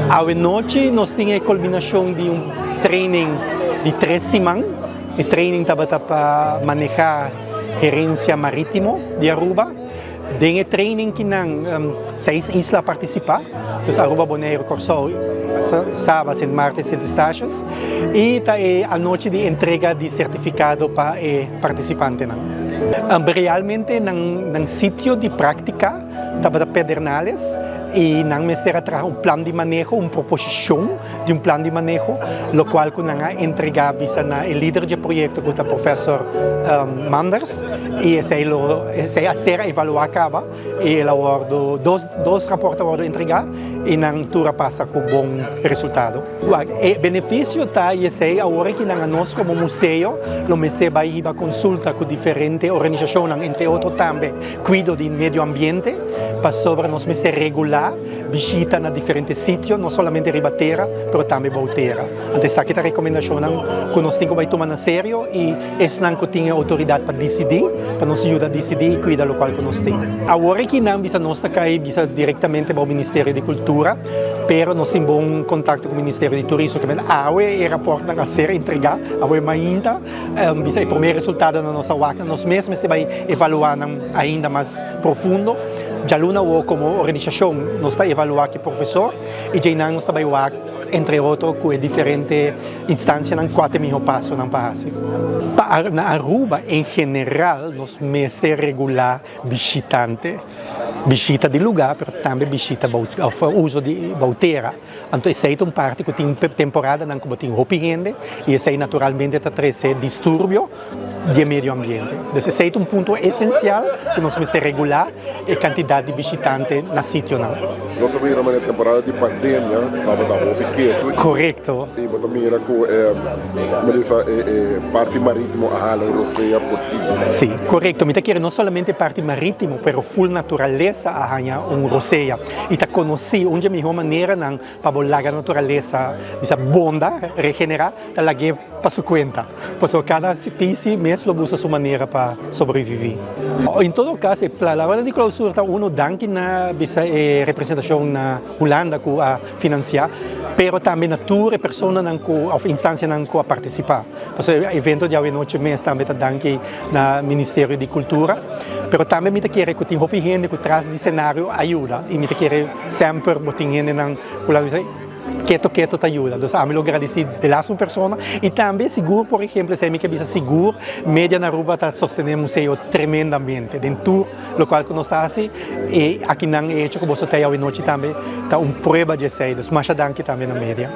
Hoje nós temos a culminação de training de 3 semanas. O training estava para manejar gerência marítimo de Aruba. Tem training que não 6 islas participar. Então, Aruba, Bonaire, Corsol, sábado, martes, e estágios. E a noite de entrega de certificado para o participante. Realmente, no sítio de prática, estava de Pedernales, e não me trazer plano de manejo, uma proposição de plano de manejo, o qual que nós entregamos ao líder do projeto, que é o professor Manders, e esse a ser avaliado, e dois raportes vão entregar, e na altura passa com bom resultado. O benefício está esse agora que nós como museu, nós vai consulta com diferentes organizações, entre outros também, cuido do meio ambiente, para sobre nós regular visita na diferentes sítios, não somente ribateira, mas também volteira. Então, essa é a recomendação que nós temos que tomar a sério e esse não tem autoridade para decidir, para nos ajudar a decidir e cuidar do local que nós temos. Agora que não bisa nós cair diretamente para o Ministério da Cultura, mas nós temos bom contato com o Ministério do Turismo, que é o rapporto a ser entregado, ainda, bisa o primeiro resultado da nossa WAC, nós mesmos vamos evaluar ainda mais profundo. Já Luna como organização nós está evaluando que professor e já nós está evaluando entre outros com diferentes instâncias em 4 passos na país. Na Aruba em geral nós mestre regular visita de lugar, mas também visita uso de volteira. Então, essa é uma parte que tem temporada não como tem roupa gente e essa é naturalmente trazer distúrbio do meio ambiente. Então, esse é um ponto essencial que nós temos que regular a quantidade de visitantes no sítio. Nós estamos na temporada de pandemia, estava da roupa quieto. Correto. E também era com a parte marítima, a hala europeia por frio. Sim, correto. Me quer não somente parte marítima, mas full natureza arranha roceia. E está conhecido onde a melhor maneira para volar a natureza, essa bonda, regenerar, está lá para sua conta. Porque cada espécie mesmo usa sua maneira para sobreviver. Em todo caso, a palavra de clausura está danke na representação na Holanda que a financiar, pero também na tour e pessoas na instância que a participar. Porque o evento de hoje mês também está danke na Ministério de Cultura, pero também me quer que tem roupa gente que traz de cenário ajuda e me quer sempre botar gente na quieto te ajuda. Então, a melhor agradecer de las pessoas e também seguro, por exemplo, se me quer seguro, média na Aruba está sostenendo o museu tremendamente. Dentro do local que nós estamos e aqui não é hecho que você tem hoje noite também, está uma prova de isso. Mas danke também na média.